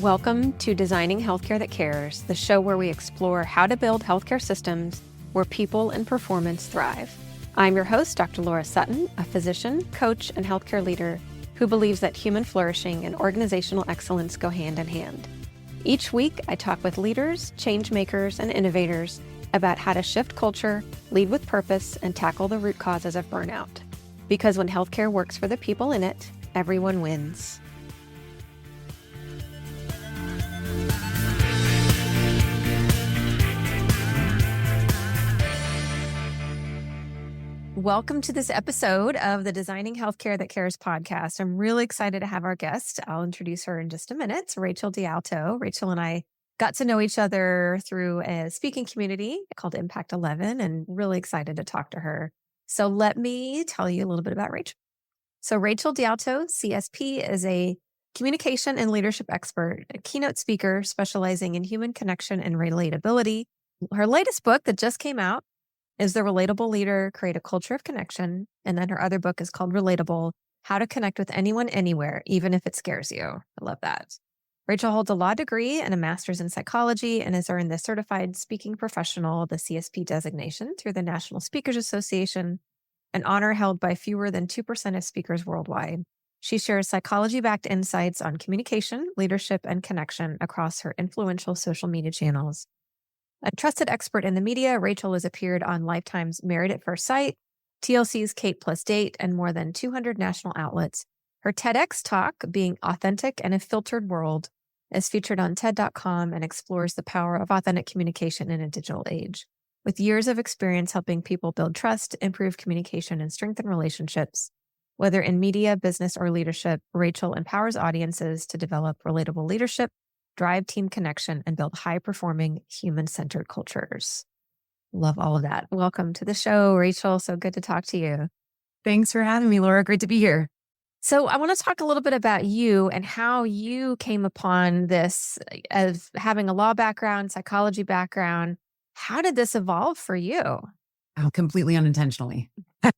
Welcome to Designing Healthcare That Cares, the show where we explore how to build healthcare systems where people and performance thrive. I'm your host, Dr. Laura Suttin, a physician, coach, and healthcare leader who believes that human flourishing and organizational excellence go hand in hand. Each week, I talk with leaders, change makers, and innovators about how to shift culture, lead with purpose, and tackle the root causes of burnout. Because when healthcare works for the people in it, everyone wins. Welcome to this episode of the Designing Healthcare That Cares podcast. I'm really excited to have our guest. I'll introduce her in just a minute, Rachel DeAlto. Rachel and I got to know each other through a speaking community called Impact 11 and really excited to talk to her. So let me tell you a little bit about Rachel. So Rachel DeAlto, CSP, is a communication and leadership expert, a keynote speaker specializing in human connection and relatability. Her latest book that just came out is The Relatable Leader, Create a Culture of Connection. And then her other book is called Relatable, How to Connect with Anyone, Anywhere, Even if it Scares You. I love that. Rachel holds a law degree and a master's in psychology and has earned the Certified Speaking Professional, the CSP designation, through the National Speakers Association, an honor held by fewer than 2% of speakers worldwide. She shares psychology-backed insights on communication, leadership, and connection across her influential social media channels. A trusted expert in the media, Rachel has appeared on Lifetime's Married at First Sight, TLC's Kate Plus Date, and more than 200 national outlets. Her TEDx talk, Being Authentic in a Filtered World, is featured on TED.com and explores the power of authentic communication in a digital age. With years of experience helping people build trust, improve communication, and strengthen relationships, whether in media, business, or leadership, Rachel empowers audiences to develop relatable leadership, drive team connection, and build high-performing, human-centered cultures. Love all of that. Welcome to the show, Rachel. So good to talk to you. Thanks for having me, Laura. Great to be here. So I want to talk a little bit about you and how you came upon this as having a law background, psychology background. How did this evolve for you? Oh, completely unintentionally. I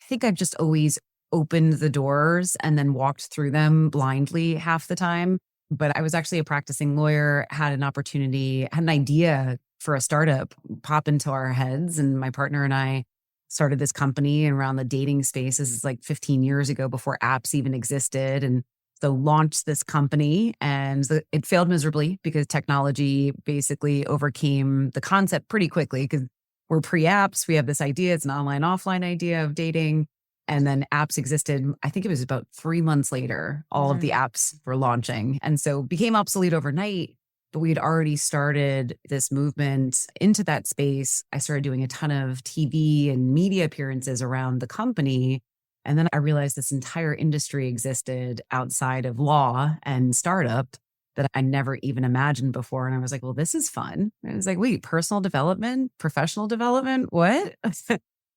think I've just always opened the doors and then walked through them blindly half the time. But I was actually a practicing lawyer, had an opportunity, had an idea for a startup pop into our heads. And my partner and I started this company around the dating space. This is like 15 years ago, before apps even existed. And so launched this company, and it failed miserably because technology basically overcame the concept pretty quickly, because we're pre-apps. We have this idea. It's an online, offline idea of dating. And then apps existed. I think it was about 3 months later, all of the apps were launching. And so became obsolete overnight, but we had already started this movement into that space. I started doing a ton of TV and media appearances around the company. And then I realized this entire industry existed outside of law and startup that I never even imagined before. And I was like, well, this is fun. I was like, wait, personal development, professional development, what?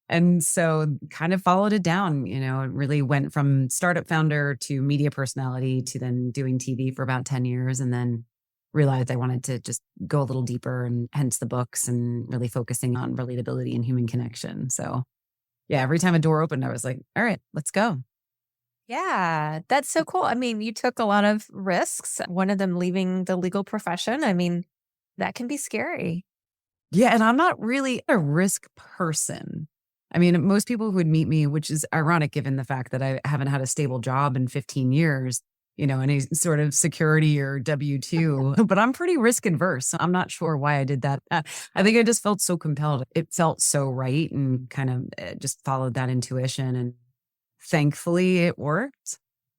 And so kind of followed it down, it really went from startup founder to media personality to then doing TV for about 10 years, and then realized I wanted to just go a little deeper, and hence the books and really focusing on relatability and human connection. So yeah, every time a door opened, I was like, all right, let's go. Yeah, that's so cool. I mean, you took a lot of risks, one of them leaving the legal profession. I mean, that can be scary. Yeah, and I'm not really a risk person. I mean, most people who would meet me, which is ironic given the fact that I haven't had a stable job in 15 years, any sort of security or W-2, but I'm pretty risk adverse. I'm not sure why I did that. I think I just felt so compelled. It felt so right, and kind of just followed that intuition, and thankfully it worked.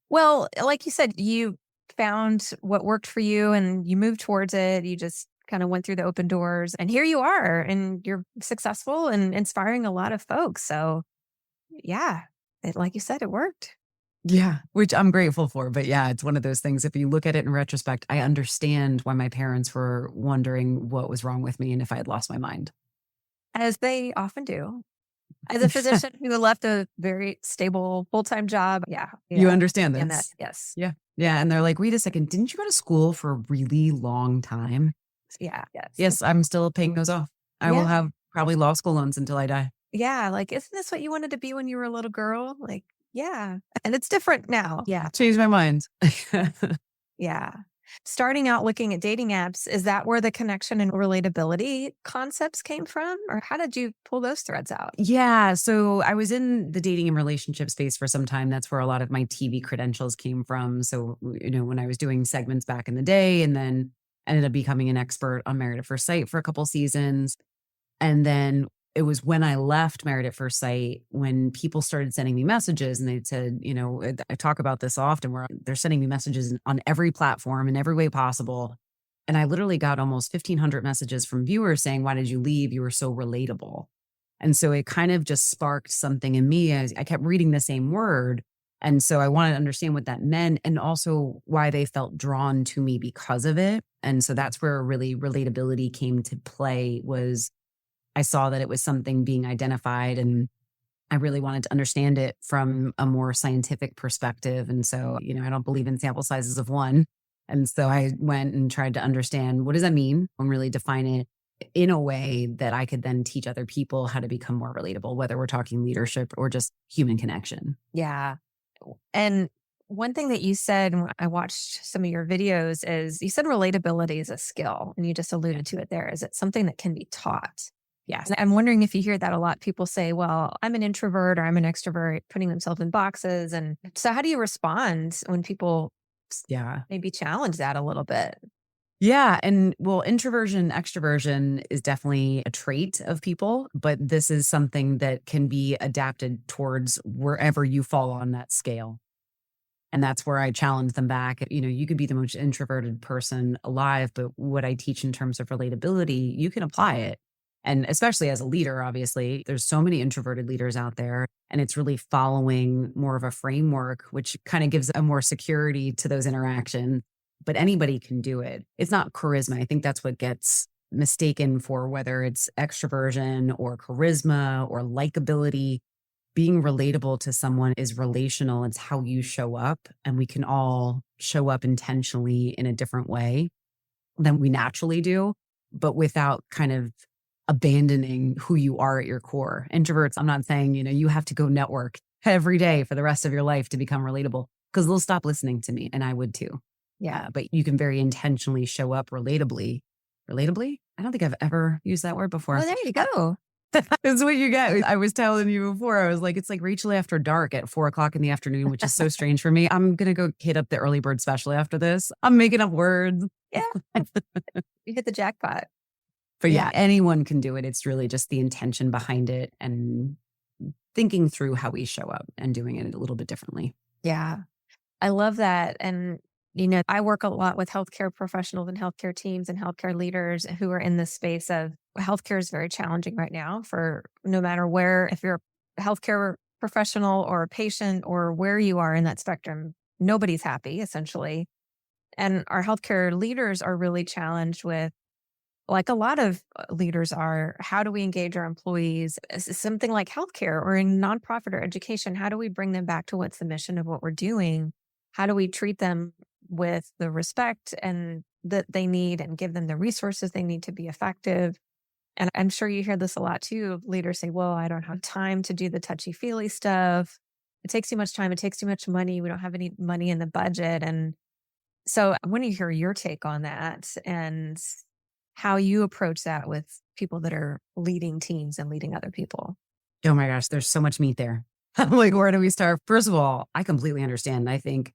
Well, like you said, you found what worked for you and you moved towards it. You just kind of went through the open doors, and here you are, and you're successful and inspiring a lot of folks. So yeah, like you said, it worked. Yeah, which I'm grateful for. But yeah, it's one of those things. If you look at it in retrospect, I understand why my parents were wondering what was wrong with me and if I had lost my mind. As they often do. As a physician who left a very stable full-time job. Yeah. You understand this. And that, yes. Yeah. Yeah. And they're like, wait a second, didn't you go to school for a really long time? Yeah. Yes. Yes, I'm still paying those off. I will have probably law school loans until I die. Yeah. Like, isn't this what you wanted to be when you were a little girl? Like, yeah. And it's different now. Yeah. Changed my mind. Yeah. Starting out looking at dating apps, is that where the connection and relatability concepts came from? Or how did you pull those threads out? Yeah. So I was in the dating and relationship space for some time. That's where a lot of my TV credentials came from. So, when I was doing segments back in the day and then ended up becoming an expert on Married at First Sight for a couple seasons. And then it was when I left Married at First Sight when people started sending me messages and they said, I talk about this often where they're sending me messages on every platform in every way possible. And I literally got almost 1,500 messages from viewers saying, "Why did you leave? You were so relatable." And so it kind of just sparked something in me as I kept reading the same word. And so I wanted to understand what that meant and also why they felt drawn to me because of it. And so that's where really relatability came to play was I saw that it was something being identified and I really wanted to understand it from a more scientific perspective. And so, I don't believe in sample sizes of one. And so I went and tried to understand what does that mean and really define it in a way that I could then teach other people how to become more relatable, whether we're talking leadership or just human connection. Yeah. And one thing that you said when I watched some of your videos is you said relatability is a skill, and you just alluded to it there. Is it something that can be taught? Yes. And I'm wondering if you hear that a lot. People say, well, I'm an introvert or I'm an extrovert, putting themselves in boxes. And so how do you respond when people Yeah. maybe challenge that a little bit? Yeah. And well, introversion, extroversion is definitely a trait of people, but this is something that can be adapted towards wherever you fall on that scale. And that's where I challenge them back. You could be the most introverted person alive, but what I teach in terms of relatability, you can apply it. And especially as a leader, obviously, there's so many introverted leaders out there. And it's really following more of a framework, which kind of gives a more security to those interactions. But anybody can do it. It's not charisma. I think that's what gets mistaken for whether it's extroversion or charisma or likability. Being relatable to someone is relational. It's how you show up. And we can all show up intentionally in a different way than we naturally do, but without kind of abandoning who you are at your core. Introverts, I'm not saying, you have to go network every day for the rest of your life to become relatable because they'll stop listening to me and I would too. Yeah. But you can very intentionally show up relatably. Relatably? I don't think I've ever used that word before. Well, there you go. That's what you get. I was telling you before, I was like, it's like Rachel after dark at 4:00 in the afternoon, which is so strange for me. I'm going to go hit up the early bird special after this. I'm making up words. Yeah. You hit the jackpot. But yeah, anyone can do it. It's really just the intention behind it and thinking through how we show up and doing it a little bit differently. Yeah. I love that. And, I work a lot with healthcare professionals and healthcare teams and healthcare leaders who are in this space of healthcare is very challenging right now for no matter where, if you're a healthcare professional or a patient or where you are in that spectrum, nobody's happy essentially. And our healthcare leaders are really challenged with, like a lot of leaders are, how do we engage our employees? Something like healthcare or in nonprofit or education, how do we bring them back to what's the mission of what we're doing? How do we treat them with the respect and that they need and give them the resources they need to be effective? And I'm sure you hear this a lot too. Leaders say, well, I don't have time to do the touchy feely stuff. It takes too much time. It takes too much money. We don't have any money in the budget. And so I want to hear your take on that and how you approach that with people that are leading teams and leading other people. Oh my gosh, there's so much meat there. Like, where do we start? First of all, I completely understand. I think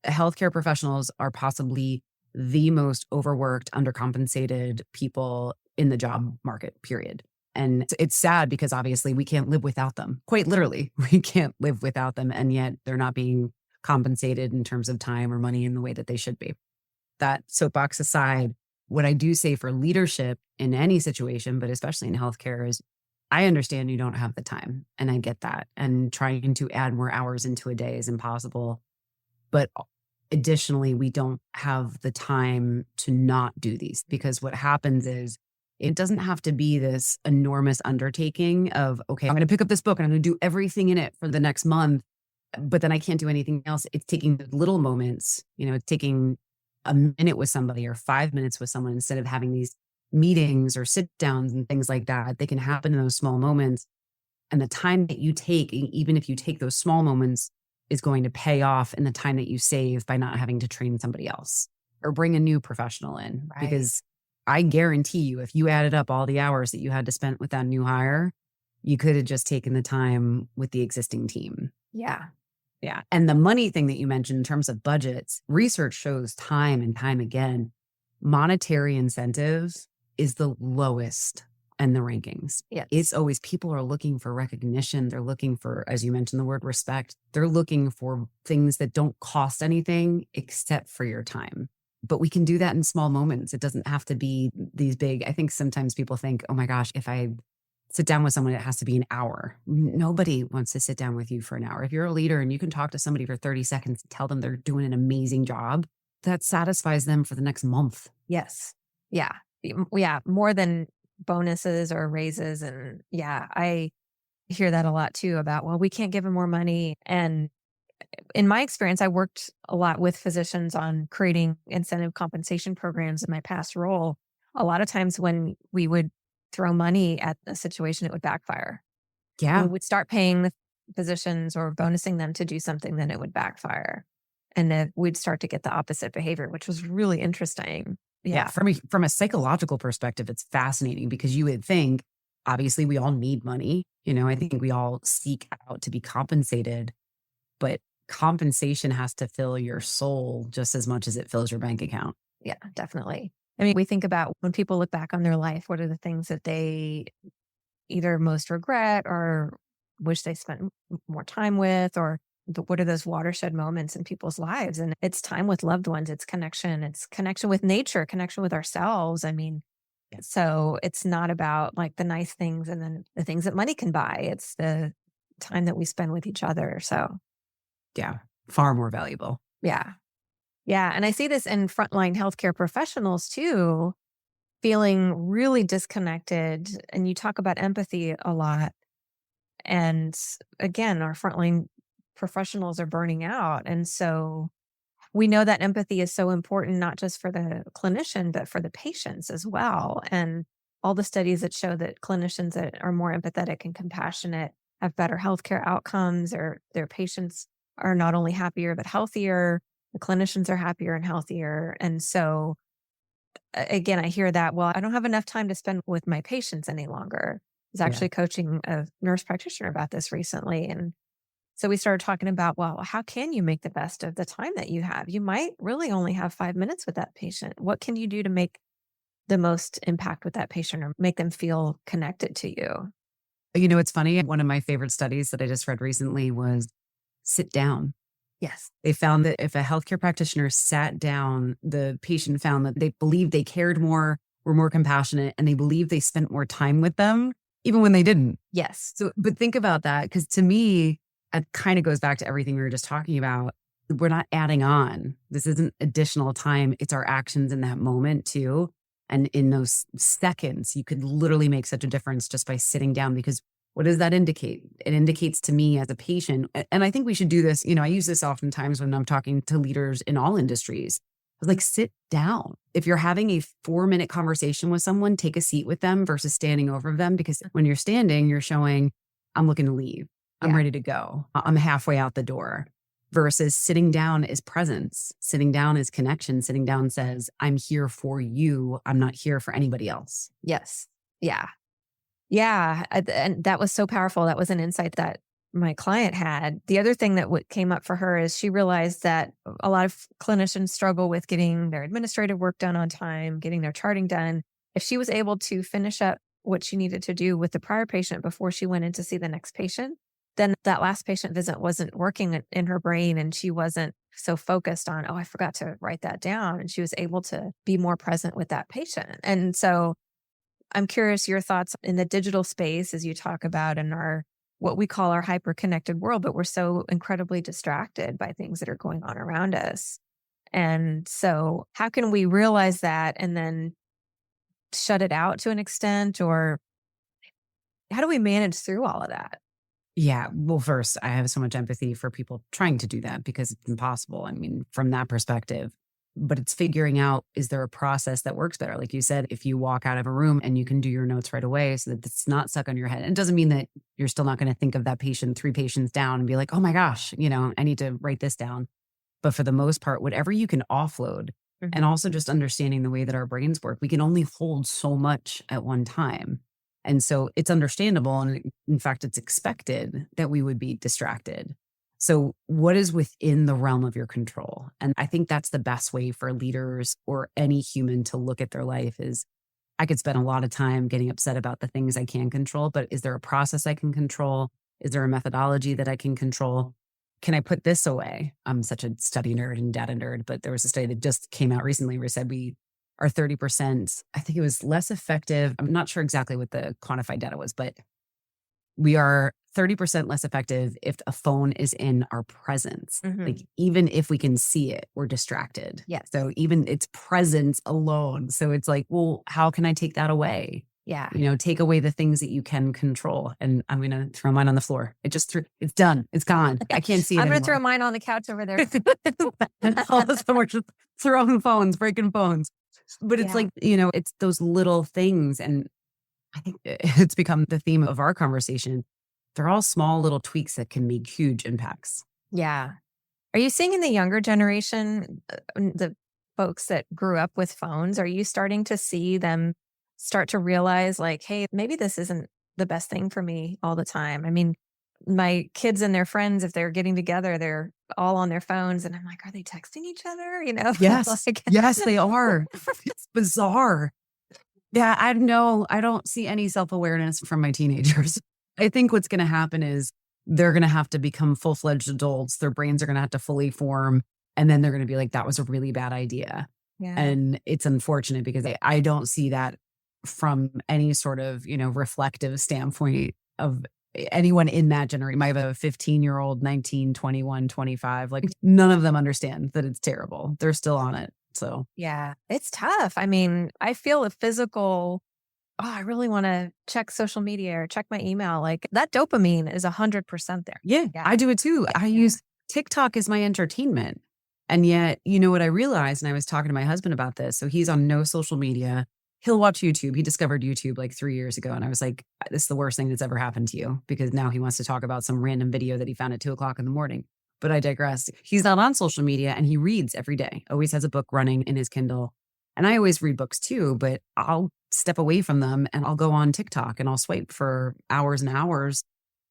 healthcare professionals are possibly the most overworked, undercompensated people in the job market, period. And it's sad because obviously we can't live without them. Quite literally, we can't live without them. And yet they're not being compensated in terms of time or money in the way that they should be. That soapbox aside, what I do say for leadership in any situation, but especially in healthcare, is I understand you don't have the time and I get that. And trying to add more hours into a day is impossible. But additionally, we don't have the time to not do these because what happens is it doesn't have to be this enormous undertaking of, okay, I'm going to pick up this book and I'm going to do everything in it for the next month, but then I can't do anything else. It's taking little moments, it's taking a minute with somebody or 5 minutes with someone instead of having these meetings or sit downs and things like that. They can happen in those small moments. And the time that you take, even if you take those small moments, is going to pay off in the time that you save by not having to train somebody else. or bring a new professional in. Right. Because I guarantee you, if you added up all the hours that you had to spend with that new hire, you could have just taken the time with the existing team. Yeah. Yeah. And the money thing that you mentioned in terms of budgets, research shows time and time again, monetary incentives is the lowest in the rankings. Yes. It's always people are looking for recognition. They're looking for, as you mentioned, the word respect. They're looking for things that don't cost anything except for your time. But we can do that in small moments. It doesn't have to be these big. I think sometimes people think, oh my gosh, if I sit down with someone, it has to be an hour. Nobody wants to sit down with you for an hour. If you're a leader and you can talk to somebody for 30 seconds and tell them they're doing an amazing job, that satisfies them for the next month. Yes. Yeah. Yeah. More than bonuses or raises. And yeah, I hear that a lot too about, well, we can't give them more money. And in my experience, I worked a lot with physicians on creating incentive compensation programs in my past role. A lot of times when we would throw money at a situation, it would backfire. When Yeah. we would start paying the physicians or bonusing them to do something, then it would backfire. And then we'd start to get the opposite behavior, which was really interesting. Yeah. From a psychological perspective, it's fascinating because you would think, obviously, we all need money. I think we all seek out to be compensated, but compensation has to fill your soul just as much as it fills your bank account. Yeah, definitely. I mean, we think about when people look back on their life, what are the things that they either most regret or wish they spent more time with, or what are those watershed moments in people's lives? And it's time with loved ones, it's connection with nature, connection with ourselves. I mean, so it's not about like the nice things and then the things that money can buy. It's the time that we spend with each other. So Yeah. Far more valuable. yeah. Yeah. And I see this in frontline healthcare professionals too, feeling really disconnected. And you talk about empathy a lot. And again, our frontline professionals are burning out. And so we know that empathy is so important, not just for the clinician, but for the patients as well. And all the studies that show that clinicians that are more empathetic and compassionate have better healthcare outcomes, or their patients are not only happier, but healthier. The clinicians are happier and healthier. And so, again, I hear that, well, I don't have enough time to spend with my patients any longer. I was actually coaching a nurse practitioner about this recently. And so we started talking about, well, how can you make the best of the time that you have? You might really only have 5 minutes with that patient. What can you do to make the most impact with that patient or make them feel connected to you? It's funny. One of my favorite studies that I just read recently was sit down. Yes. They found that if a healthcare practitioner sat down, the patient found that they believed they cared more, were more compassionate, and they believed they spent more time with them, even when they didn't. Yes. So, but think about that, because to me, it kind of goes back to everything we were just talking about. We're not adding on. This isn't additional time. It's our actions in that moment too. And in those seconds, you could literally make such a difference just by sitting down, because what does that indicate? It indicates to me as a patient, and I think we should do this. I use this oftentimes when I'm talking to leaders in all industries. I was like, sit down. If you're having a 4-minute conversation with someone, take a seat with them versus standing over them, because when you're standing, you're showing, I'm looking to leave. I'm ready to go. I'm halfway out the door. Versus sitting down is presence. Sitting down is connection. Sitting down says, I'm here for you. I'm not here for anybody else. Yes. Yeah. Yeah. And that was so powerful. That was an insight that my client had. The other thing that came up for her is she realized that a lot of clinicians struggle with getting their administrative work done on time, getting their charting done. If she was able to finish up what she needed to do with the prior patient before she went in to see the next patient, then that last patient visit wasn't working in her brain, and she wasn't so focused on, oh, I forgot to write that down. And she was able to be more present with that patient. And so I'm curious your thoughts in the digital space as you talk about in our, what we call our hyperconnected world, but we're so incredibly distracted by things that are going on around us. And so how can we realize that and then shut it out to an extent, or how do we manage through all of that? Yeah. Well, first, I have so much empathy for people trying to do that because it's impossible. I mean, from that perspective, but it's figuring out, is there a process that works better? Like you said, if you walk out of a room and you can do your notes right away so that it's not stuck on your head. And it doesn't mean that you're still not going to think of that patient 3 patients down and be like, oh my gosh, I need to write this down. But for the most part, whatever you can offload, And also just understanding the way that our brains work. We can only hold so much at one time. And so it's understandable. And in fact, it's expected that we would be distracted. So what is within the realm of your control? And I think that's the best way for leaders or any human to look at their life is I could spend a lot of time getting upset about the things I can control, but is there a process I can control? Is there a methodology that I can control? Can I put this away? I'm such a study nerd and data nerd, but there was a study that just came out recently where it said we are 30%, I think it was less effective. I'm not sure exactly what the quantified data was, but we are 30% less effective if a phone is in our presence. Like even if we can see it, we're distracted. Yes. So even its presence alone. So it's like, well, how can I take that away? Yeah. Take away the things that you can control. And I'm going to throw mine on the floor. It's done. It's gone. I can't see it I'm going to anymore. throw mine on the couch over there. All of a sudden we're just throwing phones, breaking phones. But it's like, it's those little things. And I think it's become the theme of our conversation. They're all small little tweaks that can make huge impacts. Yeah. Are you seeing in the younger generation, the folks that grew up with phones, are you starting to see them start to realize like, hey, maybe this isn't the best thing for me all the time? I mean, my kids and their friends, if they're getting together, they're all on their phones. And I'm like, are they texting each other? Yes. Like, Yes, they are. It's bizarre. Yeah, I don't see any self-awareness from my teenagers. I think what's going to happen is they're going to have to become full-fledged adults. Their brains are going to have to fully form. And then they're going to be like, that was a really bad idea. Yeah. And it's unfortunate because I don't see that from any sort of, reflective standpoint of anyone in that generation. I have a 15-year-old, 19, 21, 25. Like none of them understand that it's terrible. They're still on it. So yeah, it's tough. I mean, I feel a physical, I really want to check social media or check my email. Like that dopamine is 100% there. yeah, I do it too. I use TikTok as my entertainment. And yet, what I realized, and I was talking to my husband about this. So he's on no social media. He'll watch YouTube. He discovered YouTube like 3 years ago. And I was like, this is the worst thing that's ever happened to you, because now he wants to talk about some random video that he found at 2:00 in the morning. But I digress. He's not on social media and he reads every day, always has a book running in his Kindle. And I always read books too, but I'll step away from them and I'll go on TikTok and I'll swipe for hours and hours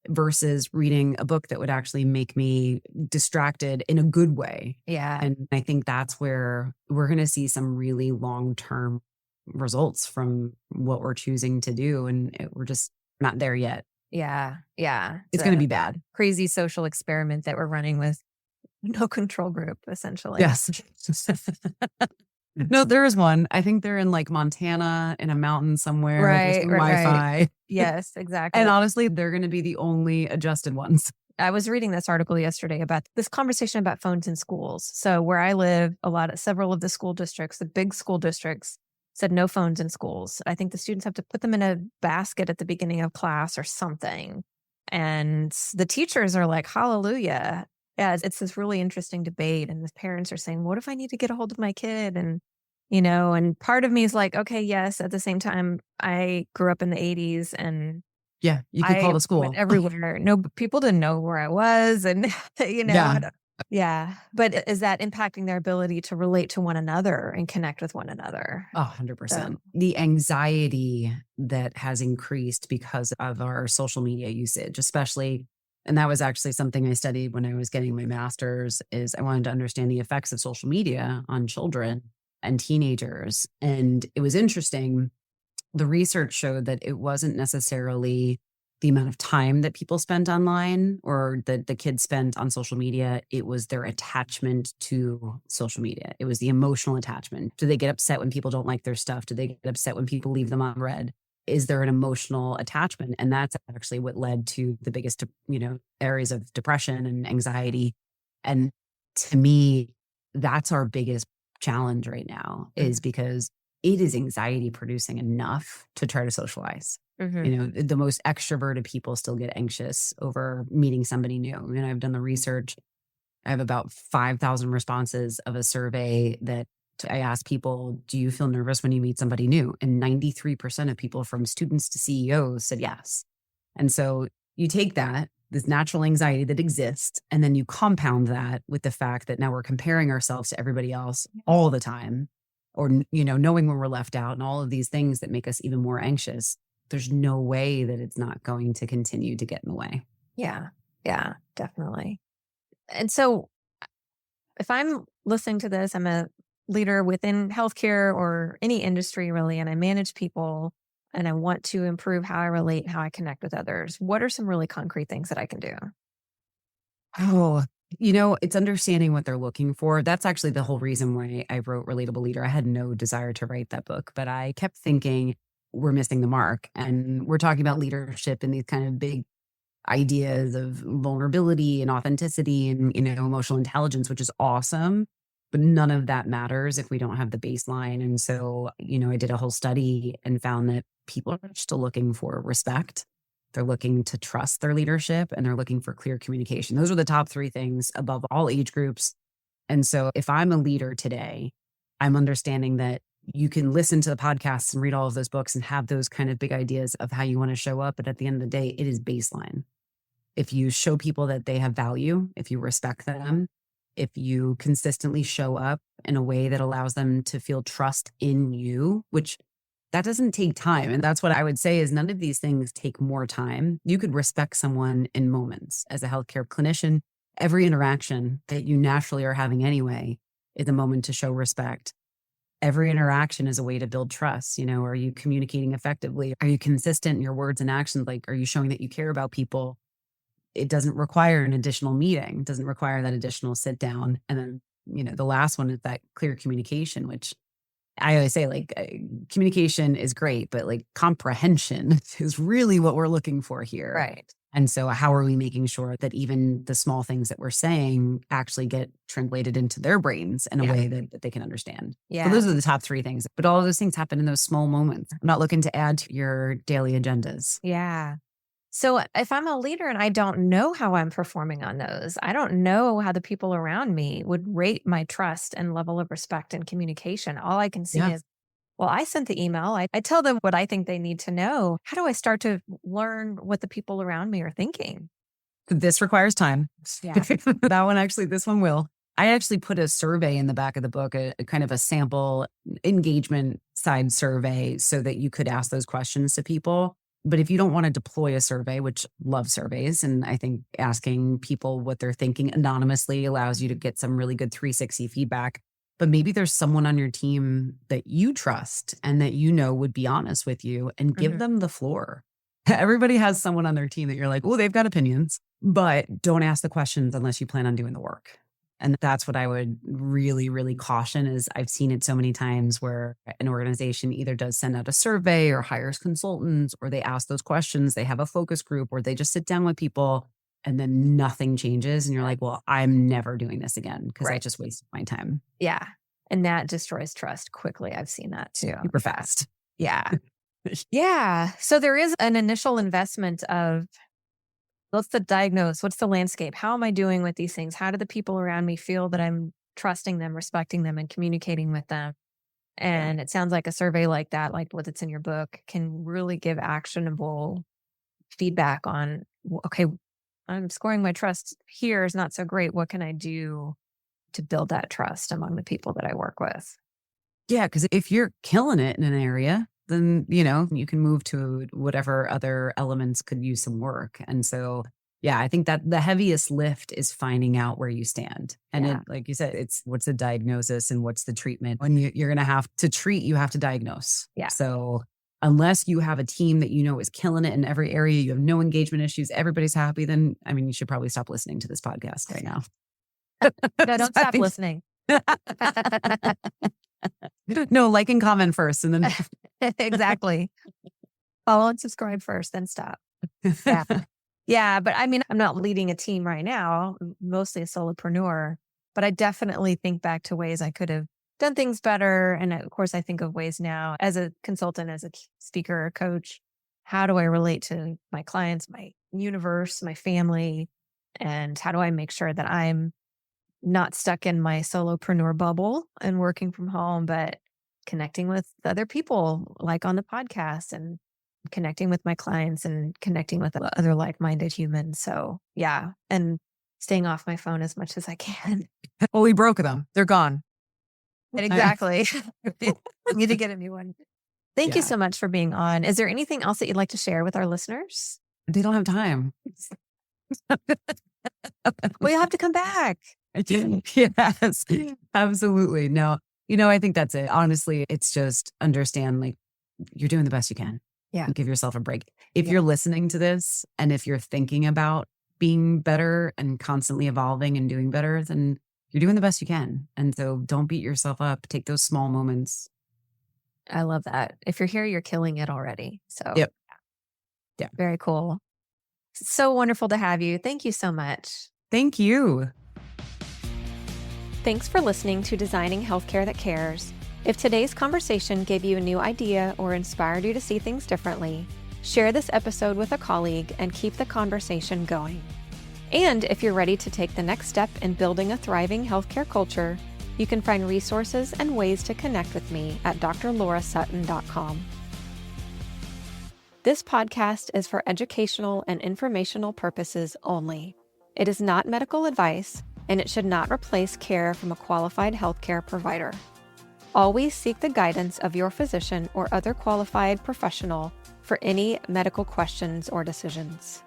versus reading a book that would actually make me distracted in a good way. Yeah. And I think that's where we're going to see some really long-term results from what we're choosing to do. And we're just not there yet. Yeah. Yeah. It's going to be bad. Crazy social experiment that we're running with no control group, essentially. Yes. No, there is one. I think they're in like Montana in a mountain somewhere. Right. Wi-Fi. Right. Yes, exactly. And honestly, they're going to be the only adjusted ones. I was reading this article yesterday about this conversation about phones in schools. So where I live, several of the school districts, the big school districts, said no phones in schools. I think the students have to put them in a basket at the beginning of class or something. And the teachers are like, hallelujah. Yeah, it's this really interesting debate. And the parents are saying, what if I need to get a hold of my kid? And, and part of me is like, okay, yes. At the same time, I grew up in the 80s and yeah, you could call the school. Went everywhere. No, people didn't know where I was. And, yeah. But is that impacting their ability to relate to one another and connect with one another? 100%. The anxiety that has increased because of our social media usage, especially. And that was actually something I studied when I was getting my master's, is I wanted to understand the effects of social media on children and teenagers. And it was interesting. The research showed that it wasn't necessarily the amount of time that people spent online or that the kids spent on social media. It was their attachment to social media. It was the emotional attachment. Do they get upset when people don't like their stuff? Do they get upset when people leave them unread? Is there an emotional attachment? And that's actually what led to the biggest, areas of depression and anxiety. And to me, that's our biggest challenge right now, is because it is anxiety producing enough to try to socialize. Mm-hmm. The most extroverted people still get anxious over meeting somebody new. I mean, I've done the research. I have about 5,000 responses of a survey that I asked people, do you feel nervous when you meet somebody new? And 93% of people, from students to CEOs, said yes. And so you take that this natural anxiety that exists. And then you compound that with the fact that now we're comparing ourselves to everybody else all the time, or, knowing when we're left out and all of these things that make us even more anxious. There's no way that it's not going to continue to get in the way. Yeah. Yeah, definitely. And so if I'm listening to this, I'm a leader within healthcare or any industry really, and I manage people and I want to improve how I relate, how I connect with others. What are some really concrete things that I can do? Oh, it's understanding what they're looking for. That's actually the whole reason why I wrote Relatable Leader. I had no desire to write that book, but I kept thinking we're missing the mark. And we're talking about leadership and these kind of big ideas of vulnerability and authenticity and, emotional intelligence, which is awesome. But none of that matters if we don't have the baseline. And so, I did a whole study and found that people are still looking for respect. They're looking to trust their leadership and they're looking for clear communication. Those are the top three things above all age groups. And so if I'm a leader today, I'm understanding that you can listen to the podcasts and read all of those books and have those kind of big ideas of how you want to show up. But at the end of the day, it is baseline. If you show people that they have value, if you respect them, if you consistently show up in a way that allows them to feel trust in you, which that doesn't take time. And that's what I would say is none of these things take more time. You could respect someone in moments as a healthcare clinician. Every interaction that you naturally are having anyway is a moment to show respect. Every interaction is a way to build trust. Are you communicating effectively? Are you consistent in your words and actions? Like, are you showing that you care about people? It doesn't require an additional meeting, doesn't require that additional sit down. And then, the last one is that clear communication, which I always say, communication is great, but comprehension is really what we're looking for here. Right. And so how are we making sure that even the small things that we're saying actually get translated into their brains in a way that they can understand? Yeah. So those are the top three things. But all of those things happen in those small moments. I'm not looking to add to your daily agendas. Yeah. So if I'm a leader and I don't know how I'm performing on those, I don't know how the people around me would rate my trust and level of respect and communication. All I can see is, well, I sent the email. I tell them what I think they need to know. How do I start to learn what the people around me are thinking? This requires time. Yeah. This one will. I actually put a survey in the back of the book, a kind of a sample engagement side survey so that you could ask those questions to people. But if you don't want to deploy a survey, which love surveys, and I think asking people what they're thinking anonymously allows you to get some really good 360 feedback. But maybe there's someone on your team that you trust and that would be honest with you and give them the floor. Everybody has someone on their team that you're like, oh, they've got opinions, but don't ask the questions unless you plan on doing the work. And that's what I would really, really caution is I've seen it so many times where an organization either does send out a survey or hires consultants or they ask those questions. They have a focus group or they just sit down with people and then nothing changes. And you're like, well, I'm never doing this again because I just wasted my time. Yeah. And that destroys trust quickly. I've seen that too. Super fast. Yeah. Yeah. So there is an initial investment of what's the diagnose? What's the landscape? How am I doing with these things? How do the people around me feel that I'm trusting them, respecting them, and communicating with them? And it sounds like a survey like that, like what's in your book, can really give actionable feedback on, okay, I'm scoring my trust here is not so great. What can I do to build that trust among the people that I work with? Yeah, because if you're killing it in an area, then, you can move to whatever other elements could use some work. And so, I think that the heaviest lift is finding out where you stand. And it, like you said, it's what's the diagnosis and what's the treatment. When you're going to have to treat, you have to diagnose. Yeah. So unless you have a team that is killing it in every area, you have no engagement issues, everybody's happy, then, you should probably stop listening to this podcast right now. No, don't stop listening. No, like and comment first and then. Exactly. Follow and subscribe first, then stop. Yeah. Yeah. But I'm not leading a team right now, mostly a solopreneur, but I definitely think back to ways I could have done things better. And of course, I think of ways now as a consultant, as a speaker or coach, how do I relate to my clients, my universe, my family, and how do I make sure that I'm not stuck in my solopreneur bubble and working from home, but connecting with other people like on the podcast and connecting with my clients and connecting with other like-minded humans. So yeah. And staying off my phone as much as I can. Well, we broke them. They're gone. Exactly. I need to get a new one. Thank you Yeah. so much for being on. Is there anything else that you'd like to share with our listeners? They don't have time. Well, you'll have to come back. Yes, absolutely. No, I think that's it. Honestly, it's just understand like you're doing the best you can. Yeah. And give yourself a break. If Yeah. you're listening to this and if you're thinking about being better and constantly evolving and doing better, then you're doing the best you can. And so don't beat yourself up. Take those small moments. I love that. If you're here, you're killing it already. So Yep. Yeah. Very cool. So wonderful to have you. Thank you so much. Thank you. Thanks for listening to Designing Healthcare That Cares. If today's conversation gave you a new idea or inspired you to see things differently, share this episode with a colleague and keep the conversation going. And if you're ready to take the next step in building a thriving healthcare culture, you can find resources and ways to connect with me at drlaurasuttin.com. This podcast is for educational and informational purposes only. It is not medical advice, and it should not replace care from a qualified healthcare provider. Always seek the guidance of your physician or other qualified professional for any medical questions or decisions.